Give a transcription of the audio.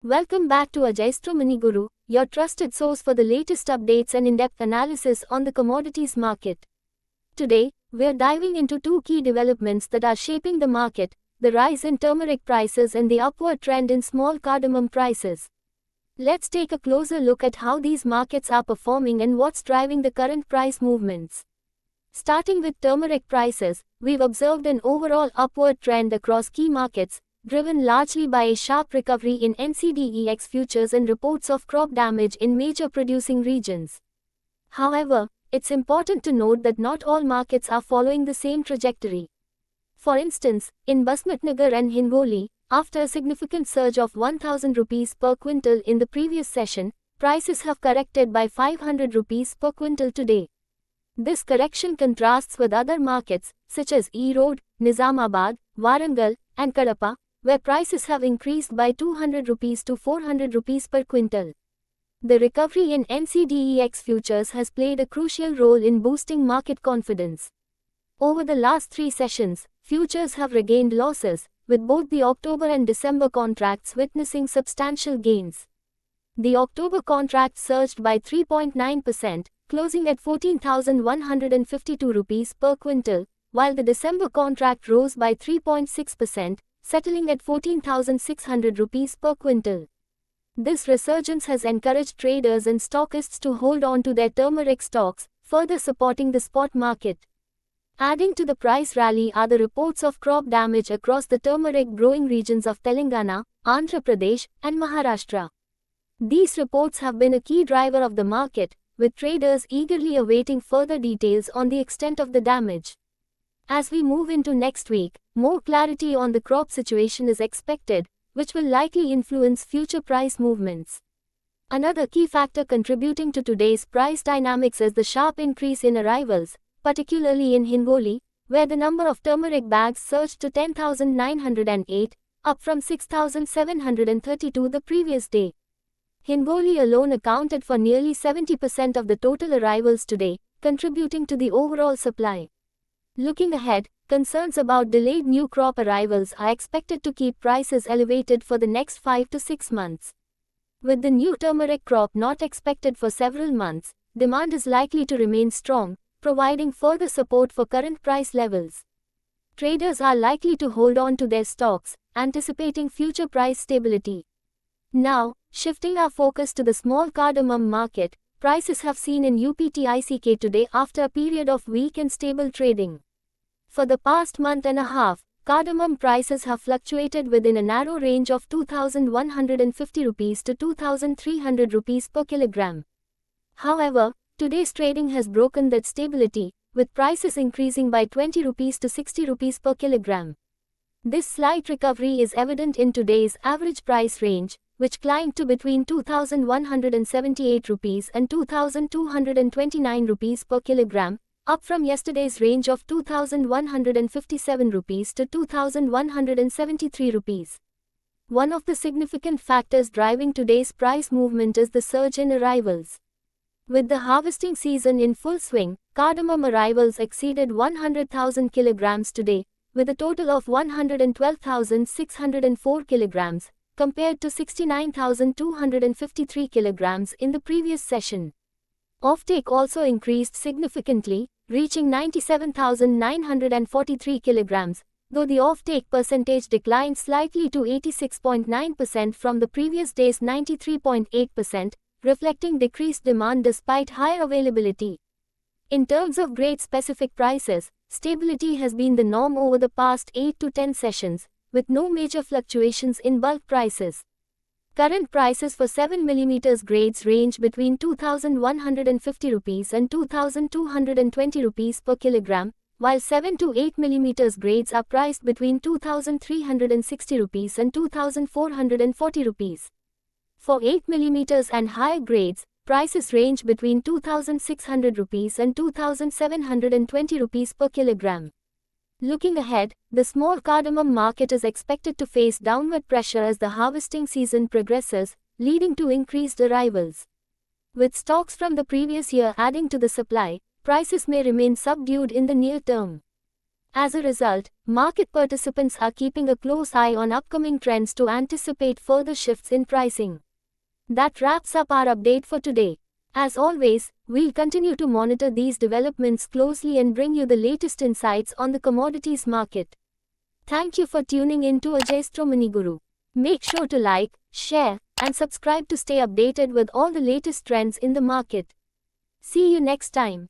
Welcome back to Ajayastro Mini Guru, your trusted source for the latest updates and in-depth analysis on the commodities market. Today, we're diving into two key developments that are shaping the market: the rise in turmeric prices and the upward trend in small cardamom prices. Let's take a closer look at how these markets are performing and what's driving the current price movements. Starting with turmeric prices, we've observed an overall upward trend across key markets, driven largely by a sharp recovery in NCDEX futures and reports of crop damage in major producing regions. However, it's important to note that not all markets are following the same trajectory. For instance, in Basmatnagar and Hingoli, after a significant surge of 1,000 rupees per quintal in the previous session, prices have corrected by 500 rupees per quintal today. This correction contrasts with other markets, such as Erode, Nizamabad, Warangal, and Kadapa, where prices have increased by 200 rupees to 400 rupees per quintal. The recovery in NCDEX futures has played a crucial role in boosting market confidence. Over the last three sessions, futures have regained losses, with both the October and December contracts witnessing substantial gains. The October contract surged by 3.9%, closing at 14,152 rupees per quintal, while the December contract rose by 3.6%, settling at 14,600 rupees per quintal. This resurgence has encouraged traders and stockists to hold on to their turmeric stocks, further supporting the spot market. Adding to the price rally are the reports of crop damage across the turmeric growing regions of Telangana, Andhra Pradesh, and Maharashtra. These reports have been a key driver of the market, with traders eagerly awaiting further details on the extent of the damage. As we move into next week, more clarity on the crop situation is expected, which will likely influence future price movements. Another key factor contributing to today's price dynamics is the sharp increase in arrivals, particularly in Hingoli, where the number of turmeric bags surged to 10,908, up from 6,732 the previous day. Hingoli alone accounted for nearly 70% of the total arrivals today, contributing to the overall supply. Looking ahead, concerns about delayed new crop arrivals are expected to keep prices elevated for the next 5 to 6 months. With the new turmeric crop not expected for several months, demand is likely to remain strong, providing further support for current price levels. Traders are likely to hold on to their stocks, anticipating future price stability. Now, shifting our focus to the small cardamom market, prices have seen an uptick today after a period of weak and stable trading. For the past month and a half, cardamom prices have fluctuated within a narrow range of 2,150 rupees to 2,300 rupees per kilogram. However, today's trading has broken that stability, with prices increasing by 20 rupees to 60 rupees per kilogram. This slight recovery is evident in today's average price range, which climbed to between 2,178 rupees and 2,229 rupees per kilogram, up from yesterday's range of 2,157 rupees to 2,173 rupees. One of the significant factors driving today's price movement is the surge in arrivals. With the harvesting season in full swing, cardamom arrivals exceeded 100,000 kilograms today, with a total of 112,604 kilograms, compared to 69,253 kilograms in the previous session. Offtake also increased significantly, reaching 97,943 kilograms, though the offtake percentage declined slightly to 86.9% from the previous day's 93.8%, reflecting decreased demand despite higher availability. In terms of grade-specific prices, stability has been the norm over the past 8 to 10 sessions, with no major fluctuations in bulk prices. Current prices for 7 mm grades range between 2,150 rupees and 2,220 rupees per kilogram, while 7 to 8 mm grades are priced between 2,360 rupees and 2,440 rupees. For 8 mm and higher grades, prices range between 2,600 rupees and 2,720 rupees per kilogram. Looking ahead, the small cardamom market is expected to face downward pressure as the harvesting season progresses, leading to increased arrivals. With stocks from the previous year adding to the supply, prices may remain subdued in the near term. As a result, market participants are keeping a close eye on upcoming trends to anticipate further shifts in pricing. That wraps up our update for today. As always, we'll continue to monitor these developments closely and bring you the latest insights on the commodities market. Thank you for tuning in to Ajastro Mini Guru. Make sure to like, share, and subscribe to stay updated with all the latest trends in the market. See you next time.